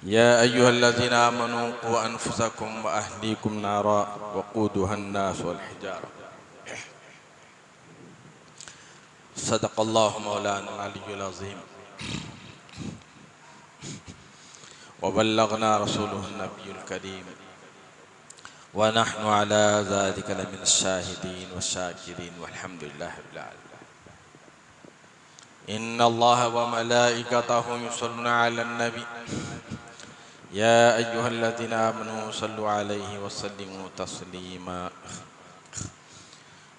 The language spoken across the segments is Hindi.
या अय्युहल्लज़ीना आमनू क़ू अनफुसकुम व अहलीकुम नारा वक़ूदुहा अन्नास वल हिजारा सदक़ल्लाहु मौलाना अल-अलियुल अज़ीम व बल्लगना रसूलुहुन नबियुल करीम व नहनु अला ज़ालिका लमिनश शाहिदीन व शाकिरीन वल्हम्दुलिल्लाहि रब्बिल आलमीन। इन्नल्लाह व मलाइकतहु युसल्लूना अलन नबी या अय्युहल्लज़ीना आमनू सल्लु अलैहि व सल्लिमू तस्लीमा।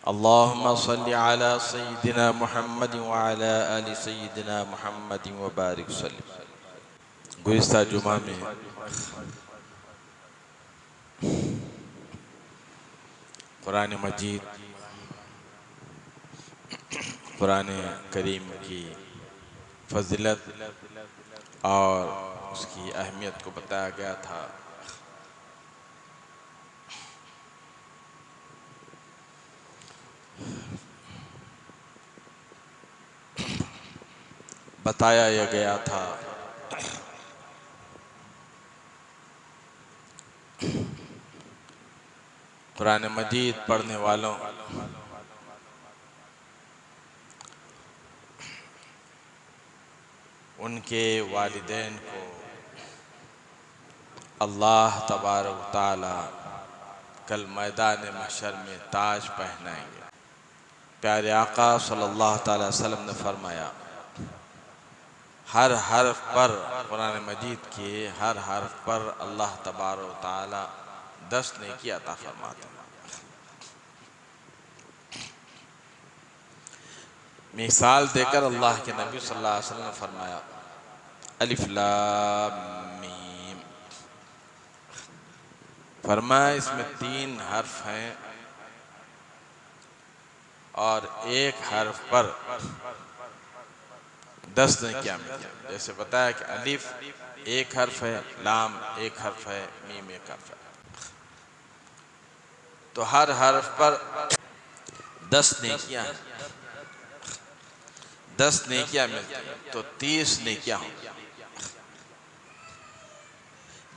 अल्लाहुम्मा सल्लि अला सय्यिदिना मुहम्मदिन व अला आलि सय्यिदिना मुहम्मदिन व बारिक वसल्लिम। गुज़िश्ता जुमा में कुरान मजीद, कुरान करीम की फजीलत और उसकी अहमियत को बताया गया था। बताया यह गया था कुरान मजीद पढ़ने वालों उनके वालिदैन को अल्लाह तबारक व तआला कल मैदान महशर में ताज पहनाएंगे। प्यारे आका सल्लल्लाहु अलैहि वसल्लम ने फरमाया, हर हर्फ पर, कुरान मजीद के हर हर्फ पर अल्लाह तबारक व तआला 10 नेकी अता फरमाते हैं। मिसाल देकर अल्लाह के नबी सल्लल्लाहु अलैहि वसल्लम ने फरमाया, अलिफ लाम मीम। फरमाया इसमें 3 हर्फ हैं और एक हर्फ पर 10 नेकियां मिलती हैं। जैसे बताया कि अलिफ एक हर्फ है, लाम एक हर्फ है, मीम एक हर्फ है, तो हर हर्फ पर 10 नेकियां हैं। 10 नेकियां मिलती हैं तो 30 नेकियां होंगी।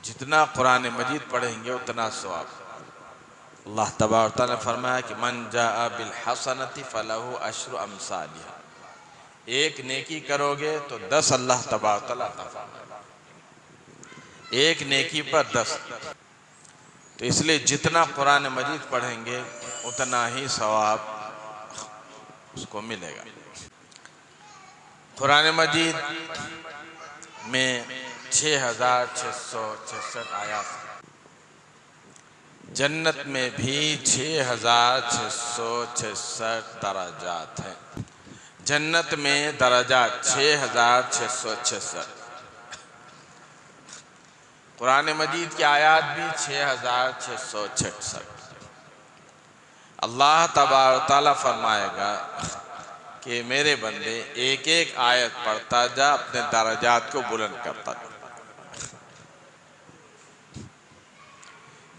जितना कुरान मजीद पढ़ेंगे उतना सवाब। अल्लाह तबारक व तआला ने फरमाया कि मन जाअ बिल हसनति फलहु अश्रु अमसालिहा। एक नेकी करोगे तो 10 अल्लाह तबारक व तआला अता फरमाएगा। एक नेकी पर 10। तो इसलिए जितना कुरान मजीद पढ़ेंगे उतना ही सवाब उसको मिलेगा। कुरान मजीद में 6666 आयात, जन्नत में भी 6666 दराजात हैं। जन्नत में दराजात 6666। कुरान मजीद की आयात भी 6666। अल्लाह तबारक व तआला फरमाएगा कि मेरे बंदे एक एक आयत पढ़ता जा, अपने दराजात को बुलंद करता जा।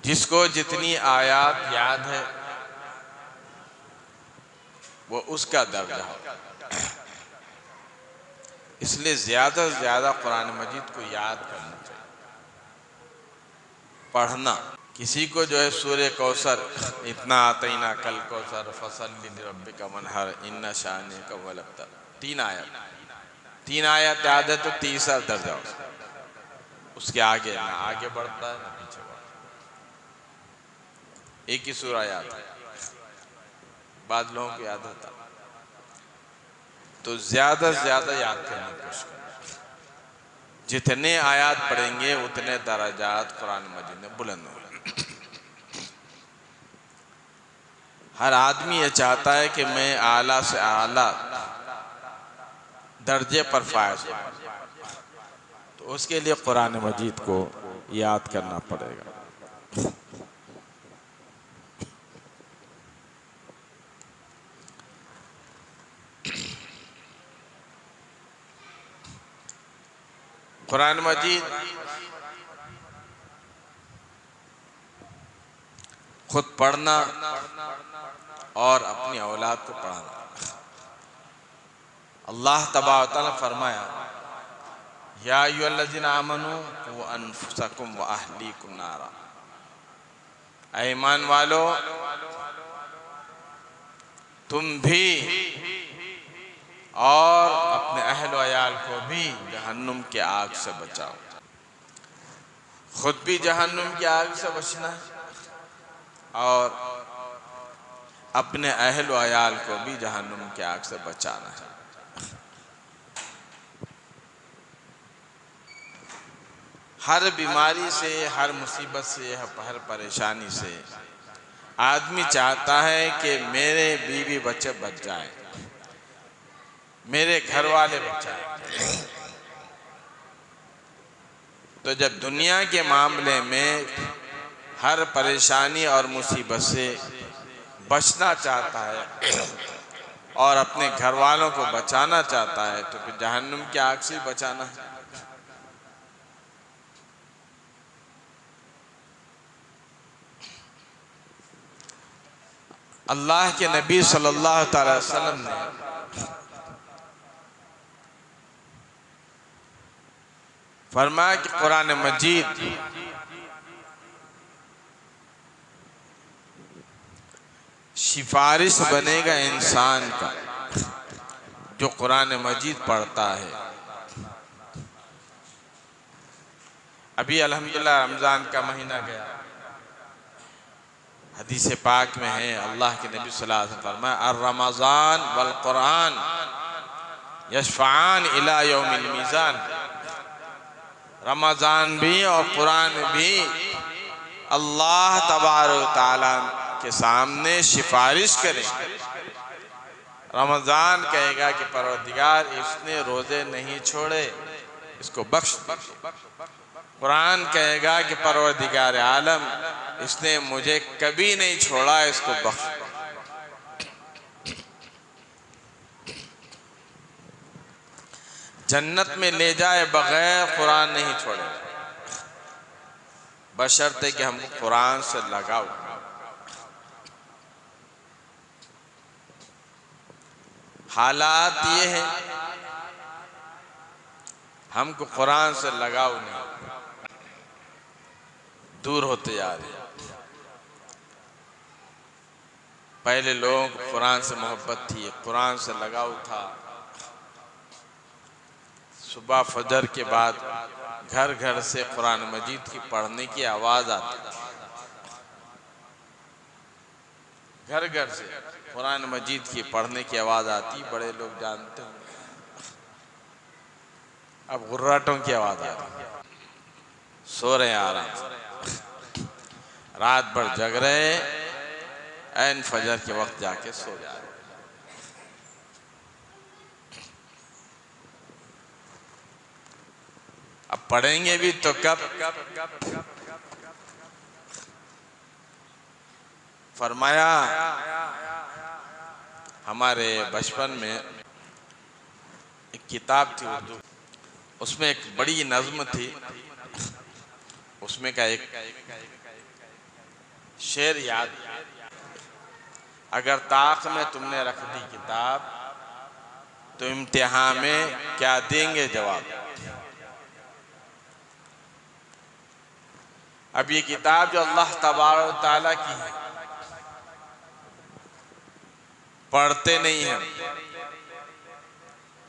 जिसको जितनी आयत याद है वो उसका दर्जा हो। इसलिए ज्यादा से ज्यादा कुरान मजीद को याद करना चाहिए, पढ़ना। किसी को जो है सूरह कौसर, इतना आतैना कल कौसर फसल्लि लिरब्बिका वनहर इन्ना शानिअका हुवल अबतर, 3 आयत याद है तो 30 दर्जा उसके आगे ना आगे बढ़ता है ना पीछे बढ़ता है। एक ही सूरा याद है, बाद लोगों को याद होता। तो ज्यादा से ज्यादा याद करने की कोशिश करें। जितने आयत पढ़ेंगे उतने दराजात कुरान मजीद में बुलंद होंगे। हर आदमी ये चाहता है कि मैं आला से आला दर्जे पर फायज हूं, तो उसके लिए कुरान मजीद को याद करना पड़ेगा। कुरान मजीद खुद पढ़ना और अपनी औलाद को पढ़ाना। अल्लाह तबारक व तआला फरमाया या अय्युहल्लज़ीना आमनू क़ू अनफुसकुम व अहलीकुम नारा, ऐ ईमान वालो तुम भी और अपने अहल व अयाल को भी जहन्नुम के आग से बचाओ। खुद भी जहन्नुम की आग से बचना है और अपने अहल व अयाल को भी जहन्नुम की आग से बचाना है। हर बीमारी से, हर मुसीबत से, हर परेशानी से आदमी चाहता है कि मेरे बीवी बच्चे बच जाएं, मेरे घर वाले बच जाएं। तो जब दुनिया के मामले में हर परेशानी और मुसीबत से बचना चाहता है और अपने घर वालों को बचाना चाहता है, तो फिर जहन्नुम की आग से बचाना है। अल्लाह के नबी सल्लल्लाहु अलैहि वसल्लम ने फरमाया कि कुरान मजीद सिफारिश बनेगा इंसान का जो कुरान मजीद पढ़ता है। अभी अल्हम्दुलिल्लाह रमज़ान का महीना गया, हदीस पाक में है, अल्लाह के नबी सल्लल्लाहु अलैहि वसल्लम फरमाया अर्रमज़ान वल कुरान यशफ़ान इला यौमिल मीज़ान। रमज़ान भी और कुरान भी अल्लाह तबारक व तआला के सामने सिफारिश करें। रमज़ान कहेगा कि परवरदिगार इसने रोज़े नहीं छोड़े, इसको बख्श दीजिए। कुरान कहेगा कि परवरदिगार आलम इसने मुझे कभी नहीं छोड़ा, इसको बख्श। जन्नत में ले जाए बगैर कुरान नहीं छोड़े, बशर्ते कि हमको कुरान से लगाओ। हालात ये है हमको कुरान से लगाव नहीं, दूर होते जा रहे। पहले लोगों को कुरान से मोहब्बत थी, कुरान से लगाव था। सुबह फजर के बाद घर घर से कुरान मजीद की पढ़ने की आवाज़ आती, घर घर से कुरान मजीद की पढ़ने की आवाज़ आती, बड़े लोग जानते हैं। अब गुर्राटों की आवाज़ आती, सो रहे हैं आराम से, रात भर जग रहे, ऐन फजर के वक्त जाके सो जा रहे। अब पढ़ेंगे भी तो कब? फरमाया हमारे बचपन में एक किताब थी उर्दू, उसमें एक बड़ी नज़्म थी, उसमें का एक शेर याद, अगर ताक में तुमने रख दी किताब तो इम्तिहान में क्या देंगे जवाब। अब ये किताब जो अल्लाह तबारक व तआला की है, पढ़ते नहीं हैं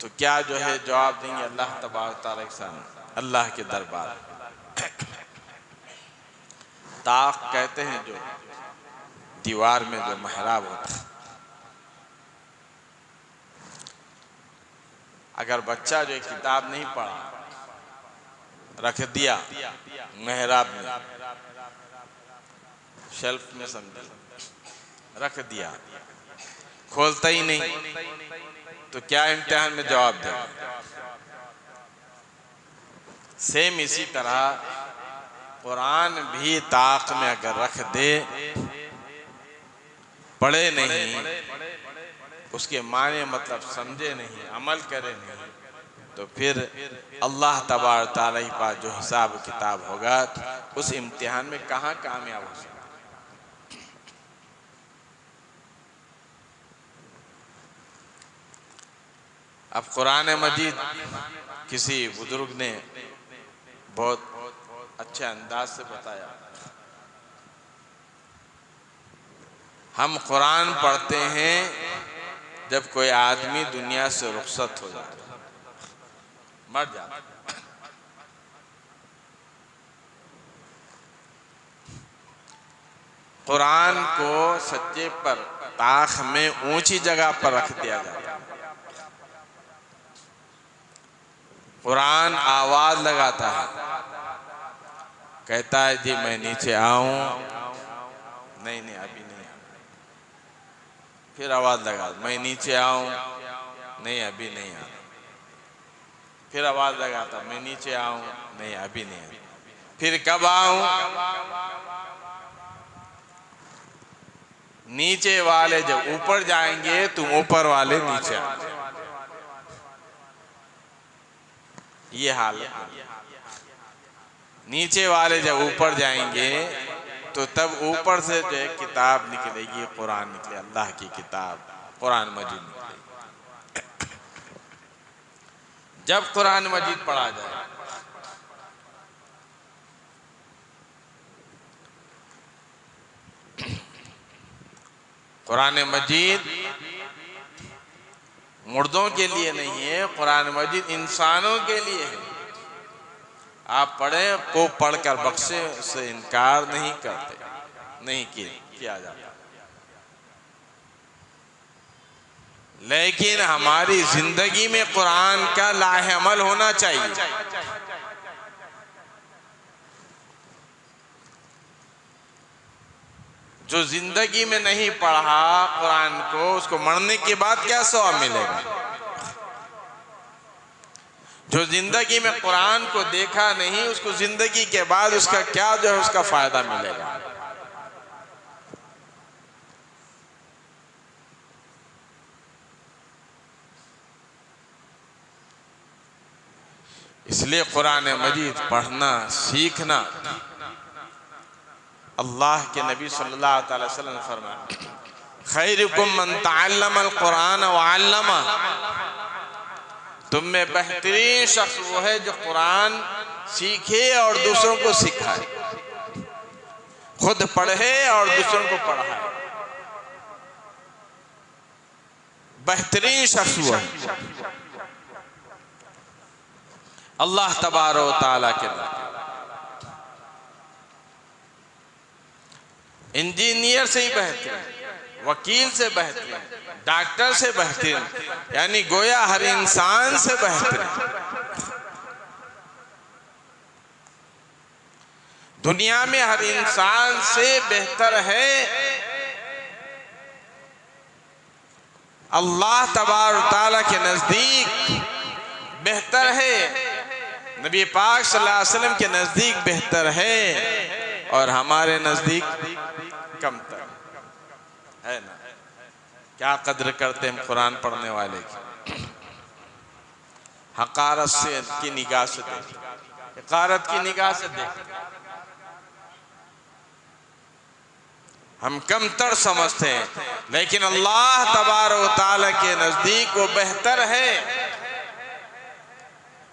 तो क्या जो है जवाब देंगे अल्लाह तबारक व तआला के सामने, अल्लाह के दरबार। ताक कहते हैं जो दीवार में जो महराब होता है। अगर बच्चा जो किताब नहीं पढ़ा, रख दिया महराब में, शेल्फ में समझे, रख दिया, खोलता ही नहीं, तो क्या इम्तिहान में जवाब दे। सेम इसी तरह कुरान भी ताक में अगर रख दे, पढ़े नहीं, उसके माने मतलब समझे नहीं, अमल करे नहीं, तो फिर अल्लाह तबारक तआला के पास जो हिसाब किताब होगा उस इम्तिहान में कहाँ कामयाब हो सकता। अब कुरान मजीद किसी बुजुर्ग ने बहुत अच्छे अंदाज से बताया, हम कुरान पढ़ते हैं जब कोई आदमी दुनिया से रुखसत हो जाता है, मर जाता है। कुरान को सज्जे पर ताख में ऊंची जगह पर रख दिया जाता है। कुरान आवाज लगाता है, कहता है जी मैं नीचे आऊं, नहीं नहीं अभी नहीं। फिर आवाज लगा, मैं नीचे आऊं, नहीं अभी नहीं आ। फिर आवाज लगाता, मैं नीचे आऊं, नहीं अभी नहीं। फिर कब आऊं? नीचे वाले जब ऊपर जाएंगे तुम ऊपर वाले नीचे आएंगे। ये हाल है। नीचे वाले जब ऊपर जाएंगे तो तब ऊपर से जो है किताब निकलेगी, कुरान निकले, अल्लाह की किताब कुरान मजीद निकलेगी। जब कुरान मजीद पढ़ा जाए, कुरान मजीद मुर्दों के लिए नहीं है, कुरान मजीद इंसानों के लिए है। आप पढ़ें को पढ़कर बख्शे, उससे इनकार नहीं करते, नहीं किया जाता। लेकिन हमारी जिंदगी में कुरान का लाहेअमल होना चाहिए। जो जिंदगी में नहीं पढ़ा कुरान को, उसको मरने के बाद क्या सवाब मिलेगा? जो जिंदगी में कुरान को देखा नहीं, उसको जिंदगी के बाद उसका क्या जो है उसका फायदा मिलेगा? इसलिए कुरान मजीद पढ़ना सीखना, अल्लाह के नबी सल्लल्लाहु अलैहि वसल्लम ने फरमाया, खैरुकुम मन तअल्लमल कुरान व अल्लमा, तुम में बेहतरीन शख्स वो है जो कुरान सीखे और दूसरों को सिखाए, खुद पढ़े और दूसरों को पढ़ाए। बेहतरीन शख्स वो है अल्लाह तबारक व तआला के नाम। इंजीनियर से ही बेहतरीन, वकील से बेहतरीन, डॉक्टर से बेहतरीन, यानी गोया हर इंसान से बेहतरीन। दुनिया में हर इंसान से बेहतर है अल्लाह तबारक तआला के नजदीक बेहतर है, नबी पाक सल्लल्लाहु अलैहि वसल्लम के नजदीक बेहतर है, और हमारे नजदीक कमतर है ना। क्या कद्र करते हम कुरान पढ़ने वाले की। हकारत से की निगाह से देख, हकारत की निगाह से देख, हम कमतर समझते हैं, लेकिन अल्लाह तबारक व तआला के नजदीक वो बेहतर है।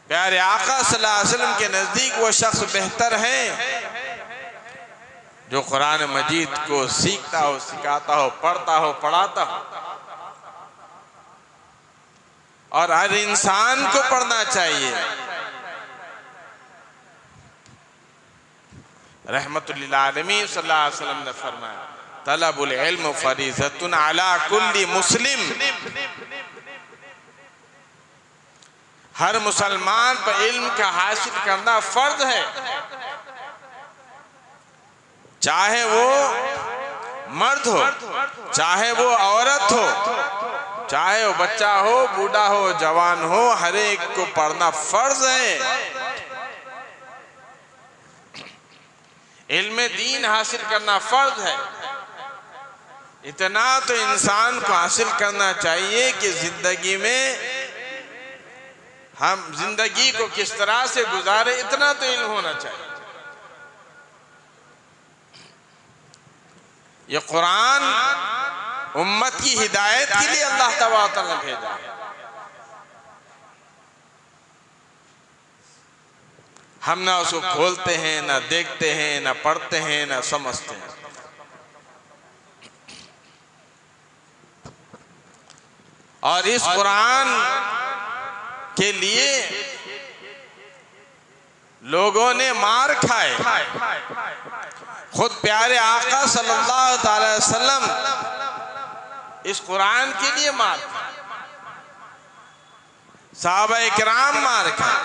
प्यारे आका सल्लल्लाहु अलैहि वसल्लम के नजदीक वो शख्स बेहतर है जो कुरान मजीद को सीखता हो, सिखाता हो, पढ़ता हो, पढ़ाता हो। और हर इंसान को पढ़ना चाहिए। रहमतुल लिल आलमीन सल्लल्लाहु अलैहि वसल्लम ने फरमाया, तलबुल इल्म फरीज़तुन अला कुल्ली मुस्लिम, हर मुसलमान पर इल्म का हासिल करना फर्ज है, चाहे वो मर्द हो, चाहे वो औरत हो, चाहे वो बच्चा हो, बूढ़ा हो, जवान हो, हर एक को पढ़ना फर्ज है। इल्म दीन हासिल करना फर्ज है। इतना तो इंसान को हासिल करना चाहिए कि जिंदगी में हम जिंदगी को किस तरह से गुजारे, इतना तो इल्म होना चाहिए। ये कुरान उम्मत की हिदायत के लिए अल्लाह तबारक व तआला ने भेजा है। हम ना उसको खोलते हैं, ना देखते हैं, ना पढ़ते हैं, ना समझते हैं। और इस कुरान के लिए लोगों ने मार खाए। खुद प्यारे आका सल्लल्लाहु अलैहि वसल्लम इस कुरान के लिए मार खाए, सहाबाए किराम मार खाए,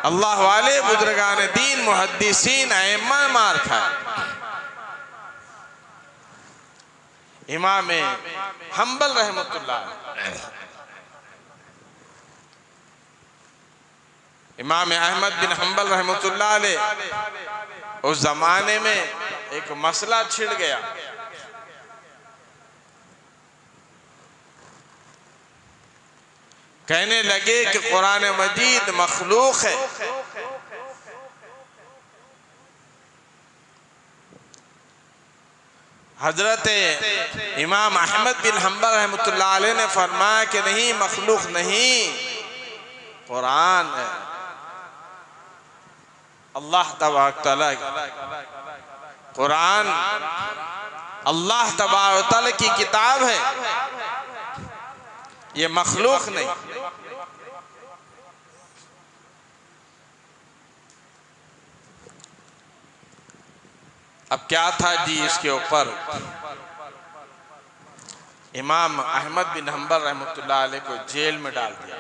अल्लाह वाले बुजुर्गान दीन मुहद्दिसीन अइम्मा मार खाए। इमाम हम्बल रहमतुल्लाह, इमाम अहमद बिन हम्बल रहमतुल्लाह अलैह, उस जमाने में एक मसला छिड़ गया। कहने लगे कि कुरान मजीद मखलूक है। हजरत इमाम अहमद बिन हम्बल रहमतुल्लाह अलैह ने फरमाया कि नहीं, मखलूक नहीं, कुरान है, अल्लाह तबारक तआला, कुरान अल्लाह तबारक तआला की किताब है, ये मखलूक नहीं। अब क्या था जी, इसके ऊपर इमाम अहमद बिन हम्बल रहमतुल्लाह अलैह को जेल में डाल दिया।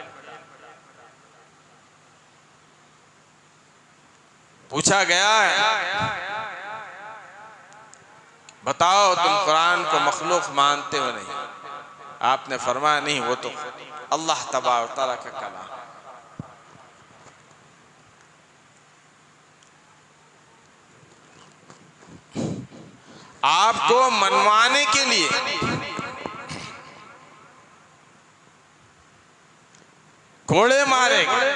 पूछा गया है, बताओ तुम कुरान को मखलूक मानते हो नहीं? आपने फरमाया नहीं, वो तो अल्लाह तबारक तआला का कलाम। आपको मनवाने के लिए कोड़े मारेंगे,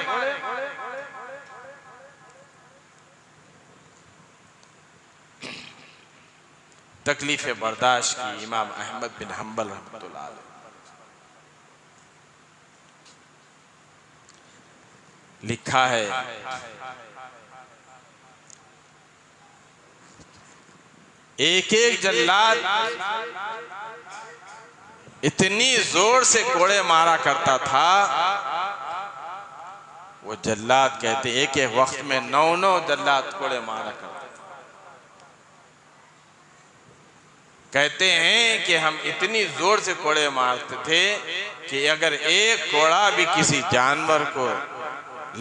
तकलीफें बर्दाश्त की इमाम अहमद बिन हम्बल रहमतुल्लाह अलैह। लिखा है एक एक जल्लाद इतनी जोर से कोड़े मारा करता था, वो जल्लाद कहते एक एक वक्त में 9-9 जल्लाद कोड़े मारा करते। कहते हैं कि हम इतनी जोर से कोड़े मारते थे कि अगर एक कोड़ा भी किसी जानवर को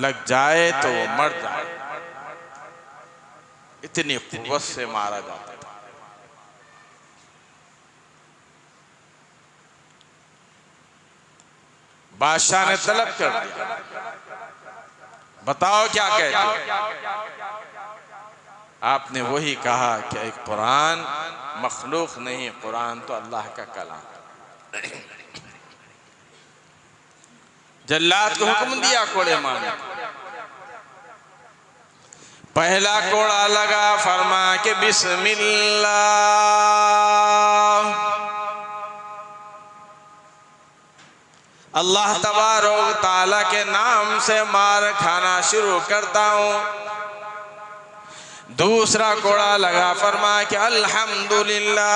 लग जाए तो वो मर जाए, इतनी कुव्वत से मारा जाता था। बादशाह ने तलब कर दिया, बताओ क्या कहते? आपने वही कहा कि एक कुरान मखलूक नहीं, कुरान तो अल्लाह का कलाम। जल्लाद को हुक्म दिया कोड़े मारने। पहला कोड़ा लगा, फरमा के बिस्मिल्लाह, अल्लाह तबारक तआला के नाम से मार खाना शुरू करता हूँ। दूसरा कोड़ा लगा, फरमा कि अल्हम्दुलिल्लाह,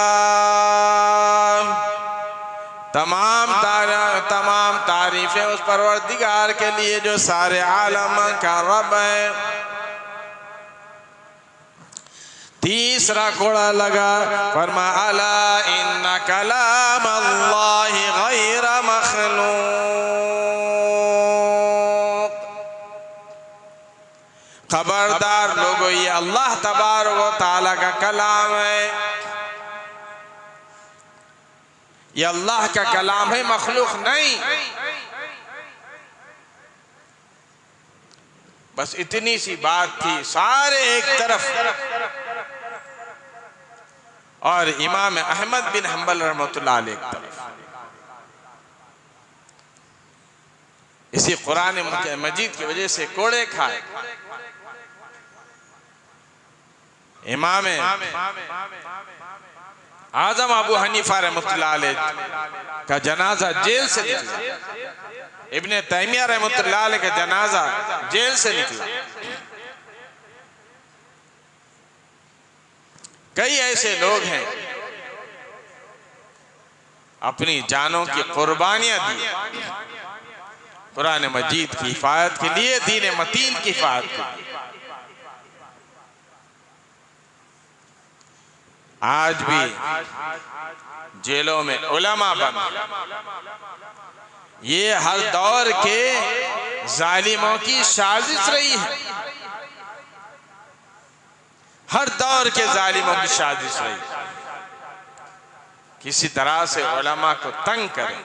तमाम तारीफें उस परवरदिगार के लिए जो सारे आलम का रब है। तीसरा कोड़ा लगा, फरमा अला इन्ना कलाम अल्लाहि गैर मखलूक, खबरदार लोगों, ये अल्लाह तबारक व तआला का कलाम है, ये अल्लाह का कलाम है, मखलूक नहीं। बस इतनी सी बात थी, सारे एक तरफ और इमाम अहमद बिन हम्बल रहमतुल्लाह अलैह एक तरफ। इसी कुरान मजीद की वजह से कोड़े खाए। इमाम आजम अबू हनीफा रहमतुल्लाह अलैह का जनाजा जेल से निकला, इब्ने तैमिया रहमतुल्लाह अलैह का जनाजा जेल से निकला। कई ऐसे लोग हैं अपनी जानों की कुर्बानियां दी कुरान मजीद की हिफाजत के लिए, दीन मतीन की हिफाजत के लिए। आज भी जेलों में उलमा बंद। ये हर दौर के जालिमों की साजिश रही है, हर दौर के जालिमों की साजिश रही। किसी तरह से उलमा को तंग करें,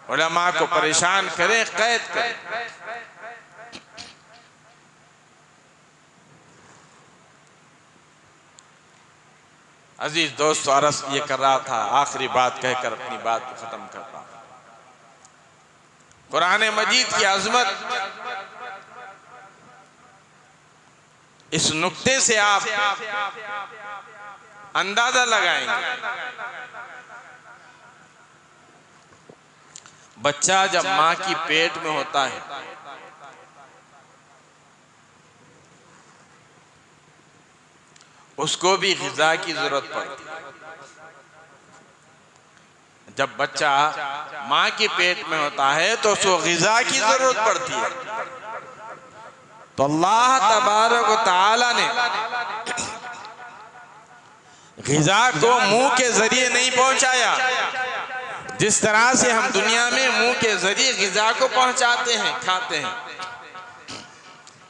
उलमा को परेशान करें, कैद करें। अजीज दोस्तों, अर्ज ये कर रहा था, आखिरी बात कहकर अपनी बात को खत्म कर रहा हूं। कुरान मजीद की अजमत इस नुक्ते से आप अंदाजा लगाएंगे। बच्चा जब मां की पेट में होता है उसको भी ग़िज़ा की जरूरत पड़ती है। जब बच्चा मां के पेट में होता है तो उसको ग़िज़ा की जरूरत पड़ती है। तो अल्लाह तबारक व तआला ने ग़िज़ा को मुंह के जरिए नहीं पहुंचाया। जिस तरह से हम दुनिया में मुंह के जरिए ग़िज़ा को पहुंचाते हैं,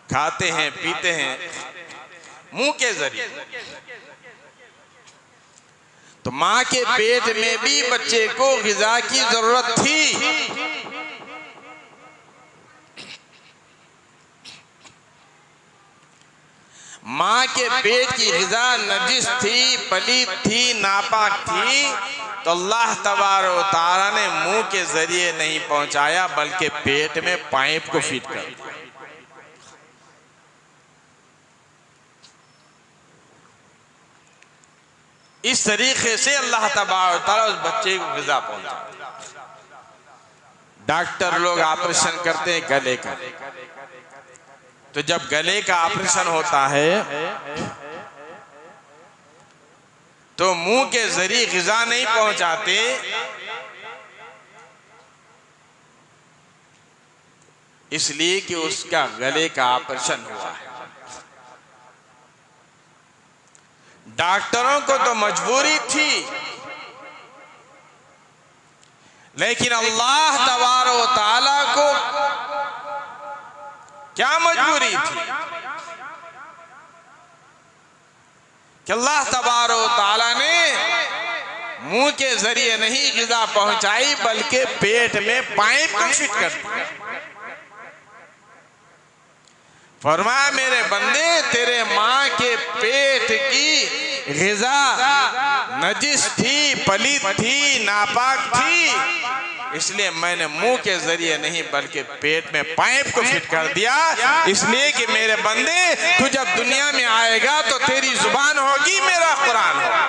खाते हैं, पीते हैं, मुंह के जरिए, तो मां के पेट में भी बच्चे को ग़िज़ा की जरूरत थी। मां के पेट की ग़िज़ा नजिस थी, पलीद थी, नापाक थी, तो अल्लाह तबारक व तआला ने मुंह के जरिए नहीं पहुंचाया बल्कि पेट में पाइप को फिट कर दिया। इस तरीके से अल्लाह तबारक व तआला उस बच्चे को ग़िज़ा पहुंचा। डॉक्टर लोग ऑपरेशन करते हैं गले का, तो जब गले का ऑपरेशन होता है तो मुंह के जरिए ग़िज़ा नहीं पहुंचाते, इसलिए कि उसका गले का ऑपरेशन हुआ है। डॉक्टरों को तो मजबूरी थी, लेकिन अल्लाह तबारक व तआला को क्या मजबूरी थी कि अल्लाह तबारक व तआला ने मुंह के जरिए नहीं ग़िज़ा पहुंचाई बल्कि पेट में पाइप को फिट कर दिया। फरमाया, मेरे बंदे, तेरे मां के पेट की ग़िज़ा नजिस थी, पलीद थी, नापाक थी, इसलिए मैंने मुंह के जरिए नहीं बल्कि पेट में पाइप को फिट कर दिया। इसलिए कि मेरे बंदे, तू जब दुनिया में आएगा तो तेरी जुबान होगी मेरा कुरान होगा।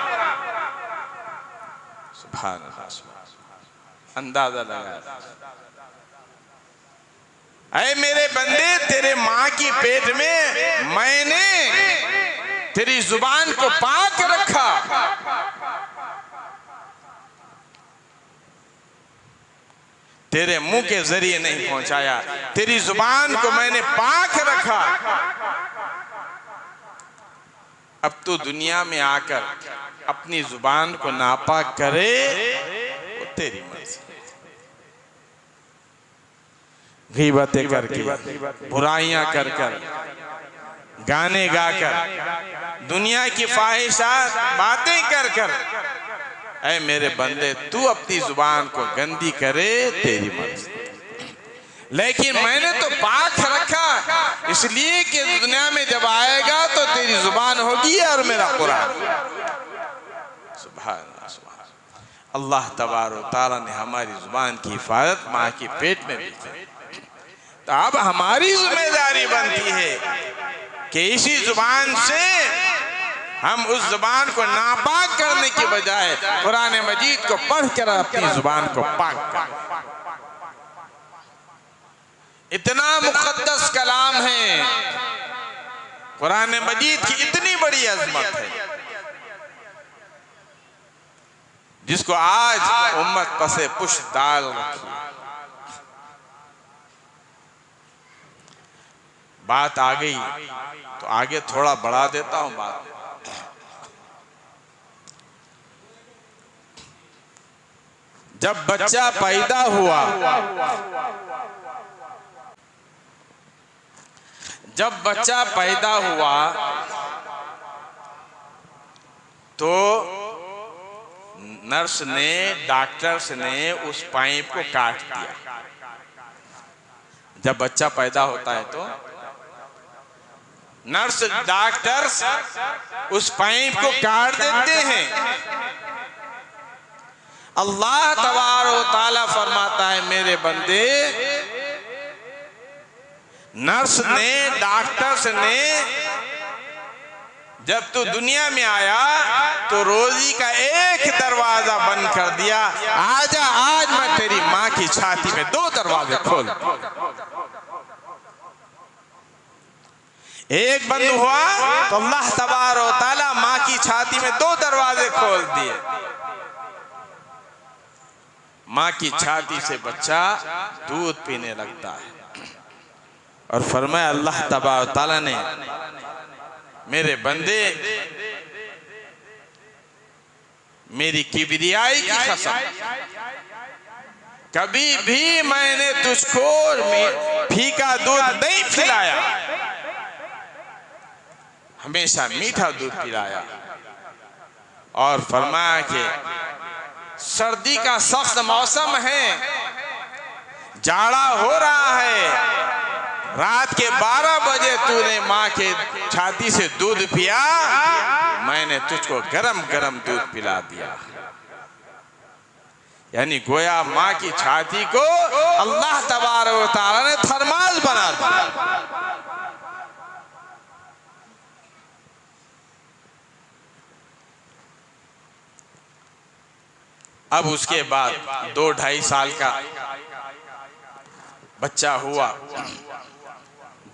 सुभान अल्लाह, अंदाजा लगा। ऐ मेरे बंदे, तेरे मां की पेट में मैंने तेरी जुबान को पाक रखा, तेरे मुंह के जरिए नहीं पहुंचाया, तेरी जुबान को मैंने पाक रखा। अब तू दुनिया में आकर अपनी जुबान को नापाक करे वो तेरी मर्जी। गीबतें करके, बुराइयां कर कर, गाने गाकर, दुनिया की ख्वाहिशात बातें कर कर, ऐ मेरे बंदे, तू अपनी जुबान को गंदी करे तेरी मर्जी, लेकिन मैंने तो पाक रखा इसलिए कि दुनिया में जब आएगा तो तेरी जुबान होगी और मेरा कुरान। सुभान अल्लाह। अल्लाह तबारक व तआला ने हमारी जुबान की हिफाजत माँ के पेट में भी की। तो अब हमारी जिम्मेदारी बनती है कि इसी जुबान से हम उस जुबान को नापाक करने के बजाय कुरान मजीद को पढ़कर अपनी जुबान को पाक कर। इतना मुक़द्दस कलाम है, कुरान मजीद की इतनी बड़ी अजमत है जिसको आज उम्मत पसे पुश डाल रखी। बात आ गई तो आगे थोड़ा बढ़ा देता हूं बात। जब बच्चा पैदा हुआ, जब बच्चा पैदा हुआ तो नर्स ने, डॉक्टर्स ने उस पाइप को काट दिया। जब बच्चा पैदा होता है तो नर्स, डॉक्टर्स उस पाइप को काट देते हैं। अल्लाह तबारक व तआला फरमाता है, मेरे बंदे, नर्स ने, डॉक्टर्स ने जब तू दुनिया में आया तो रोजी का एक दरवाजा बंद कर दिया। आजा, आज मैं तेरी माँ की छाती में 2 दरवाजे खोल। एक बंद हुआ तो अल्लाह तबारक व तआला माँ की छाती में 2 दरवाजे खोल दिए। माँ की छाती से बच्चा दूध पीने लगता है और फरमाया अल्लाह तबारक व तआला ने, मेरे बंदे, मेरी किबरियाई की कसम, कभी भी मैंने तुझको फीका दूध नहीं पिलाया, हमेशा मीठा दूध पिलाया। और फरमाया कि सर्दी का सख्त मौसम है, जाड़ा हो रहा है, रात के 12 बजे तूने माँ के छाती से दूध पिया, मैंने तुझको गरम गरम दूध पिला दिया। यानी गोया माँ की छाती को अल्लाह तबारक व तआला ने थर्माल बना दिया। अब उसके बाद 2-2.5 साल का बच्चा हुआ,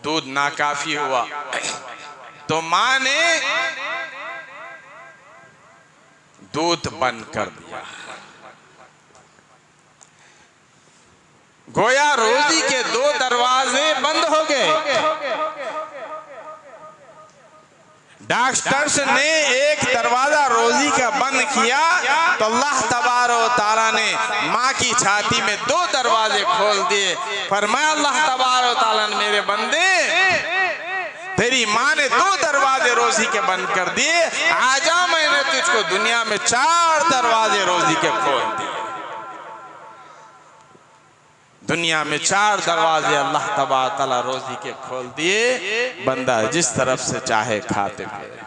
दूध नाकाफी हुआ तो माँ ने दूध बंद कर दिया। गोया रोजी के 2 दरवाजे बंद हो गए। डॉक्टर्स ने एक दरवाजा रोजी का बंद किया तो अल्लाह तबारक व तआला ने माँ की छाती में 2 दरवाजे खोल दिए। फरमाया अल्लाह तबारक व तआला ने, मेरे बंदे, तेरी माँ ने 2 दरवाजे रोजी के बंद कर दिए, आजा, मैंने तुझको दुनिया में 4 दरवाजे रोजी के खोल दिए। दुनिया में 4 दरवाजे अल्लाह तबारक व तआला रोजी के खोल दिए। बंदा जिस तरफ से चाहे खाते फिरे।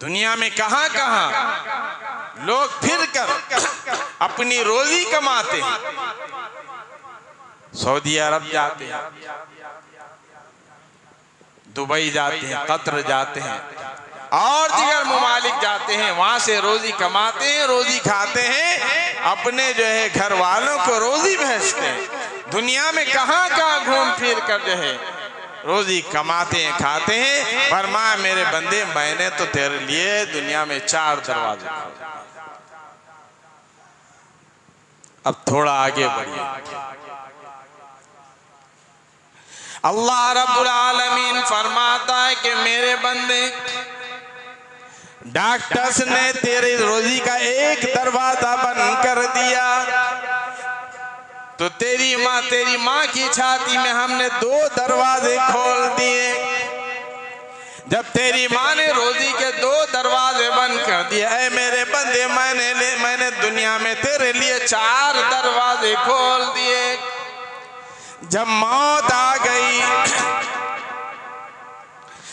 दुनिया में कहां कहां लोग फिर कर अपनी रोजी कमाते हैं। सऊदी अरब जाते हैं, दुबई जाते हैं, कतर जाते हैं और दीगर ममालिक जाते हैं, वहां से रोजी कमाते हैं, रोजी खाते हैं, अपने जो है घर वालों को रोजी भेजते हैं। दुनिया में कहां कहां घूम फिर कर जो है रोजी कमाते हैं, खाते हैं। फरमाया, मेरे बंदे, मैंने तो तेरे लिए दुनिया में 4 दरवाजे खोले। अब थोड़ा आगे बढ़िए। अल्लाह रब्बुल आलमीन फरमाता है कि मेरे बंदे, डॉक्टर्स ने तेरी रोजी का एक दरवाजा बंद कर दिया तो तेरी माँ की छाती में हमने 2 दरवाजे खोल दिए। जब तेरी माँ ने रोजी के 2 दरवाजे बंद कर दिए, ऐ मेरे बंदे, मैंने दुनिया में तेरे लिए 4 दरवाजे खोल दिए। जब मौत आ गई,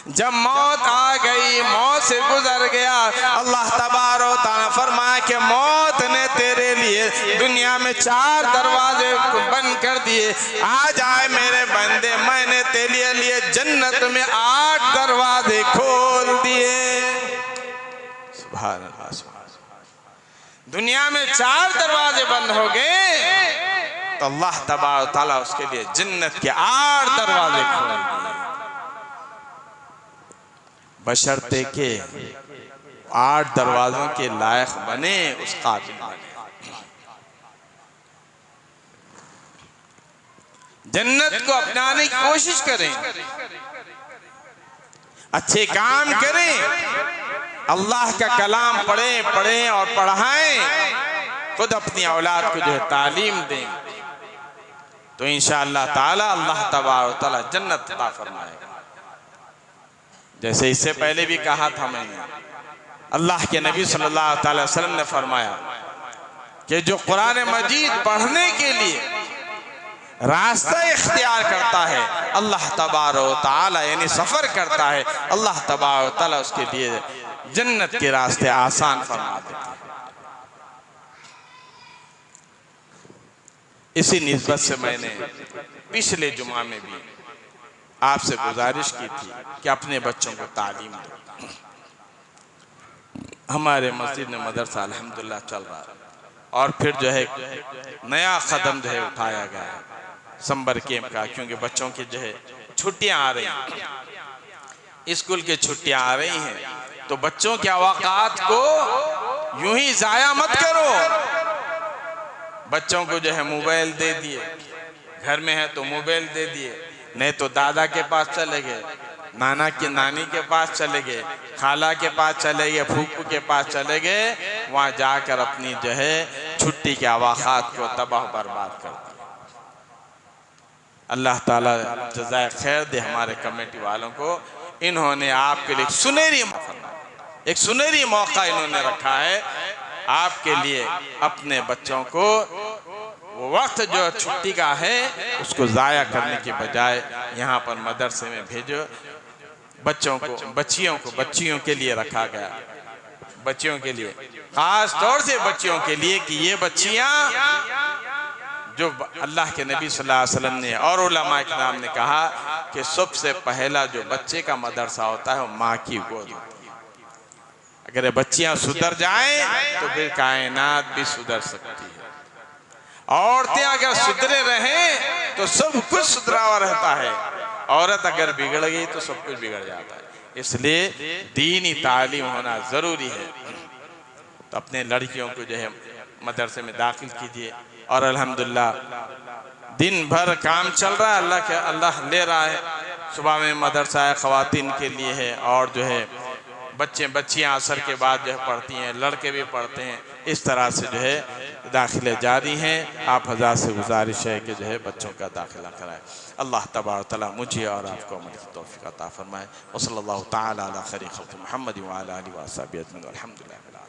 जब मौत आ गई, मौत से गुजर गया, अल्लाह तबारक व तआला फरमाया कि मौत ने तेरे लिए दुनिया में 4 दरवाजे बंद कर दिए। आ जाए मेरे बंदे, मैंने तेरे लिए जन्नत में 8 दरवाजे खोल दिए। सुभान अल्लाह, सुभान अल्लाह। दुनिया में 4 दरवाजे बंद हो गए तो अल्लाह तबारक व तआला उसके लिए जन्नत के 8 दरवाजे खोल दिए। बशर्ते के 8 दरवाज़ों के लायक बने, उस काबिल बने। जन्नत को अपनाने की कोशिश करें, अच्छे काम करें, अल्लाह का कलाम पढ़ें और पढ़ाएं, खुद अपनी औलाद को जो है तालीम दें, तो इंशाअल्लाह ताला अल्लाह तबारक व तआला जन्नत अता फरमाएगा। जैसे इससे पहले भी कहा था मैंने, अल्लाह के नबी सल्लल्लाहु अलैहि वसल्लम ने फरमाया कि जो कुरान मजीद पढ़ने के लिए रास्ता इख्तियार करता है, अल्लाह तबारक व तआला यानी सफ़र करता है, अल्लाह तबारक व तआला उसके लिए जन्नत के रास्ते आसान फरमा देते हैं। इसी निस्बत से मैंने पिछले जुमा में भी आपसे गुजारिश की थी कि अपने बच्चों को तालीम दो। हमारे मस्जिद में मदरसा अल्हम्दुलिल्लाह चल रहा है, और फिर जो है नया कदम जो है उठाया गया है समर कैंप का, क्योंकि बच्चों की जो है छुट्टियां आ रही हैं, स्कूल की छुट्टियां आ रही हैं, तो बच्चों के अवाकात को यूं ही जाया मत करो। बच्चों को जो है मोबाइल दे दिए, घर में है तो मोबाइल दे दिए, नहीं तो दादा के पास चले गए, नानी के पास चले गए, खाला के पास चले गए, फूफू के पास चले गए, वहाँ जाकर अपनी जो है छुट्टी के अवाकात को तबाह बर्बाद कर दिया। अल्लाह ताला जज़ाए खैर दे हमारे कमेटी वालों को। इन्होंने आपके लिए एक सुनहरी मौका इन्होंने रखा है आपके लिए। अपने बच्चों को वो वक्त जो छुट्टी का है उसको ज़ाया करने के बजाय यहाँ पर मदरसे में भेजो। बच्चों को बच्चियों के लिए रखा गया, बच्चियों के लिए, खास तौर से बच्चियों के लिए, कि ये बच्चियाँ जो अल्लाह के नबी सल्लल्लाहु अलैहि वसल्लम ने और उलमा इकराम ने कहा कि सबसे पहला जो बच्चे का मदरसा होता है वो माँ की गोद होती है। अगर बच्चियाँ सुधर जाएं तो फिर कायनात भी सुधर सकती है। औरतें अगर सुधरे रहें तो सब कुछ सुधरा हुआ रहता है, औरत अगर बिगड़ गई तो सब कुछ बिगड़ जाता है। इसलिए दीनी तालीम होना ज़रूरी है। तो अपने लड़कियों को जो है मदरसे में दाखिल कीजिए, और अल्हम्दुलिल्लाह दिन भर काम चल रहा है, अल्लाह ले रहा है। सुबह में मदरसा है ख़वातीन के लिए है, और जो है बच्चियाँ असर के बाद जो है पढ़ती हैं, लड़के भी पढ़ते हैं। इस तरह से जो है दाखिले जारी हैं। आप हज़रात से गुजारिश है कि जो है बच्चों का दाखिला कराएं। अल्लाह तबारक तआला मुझे और आपको अमल की तौफीक अता फरमाए। वसल्लल्लाहु तआला अला खैरि खल्क़ि मुहम्मद व अला आलिहि व अस्हाबिहि अजमईन। अल्हम्दुलिल्लाह।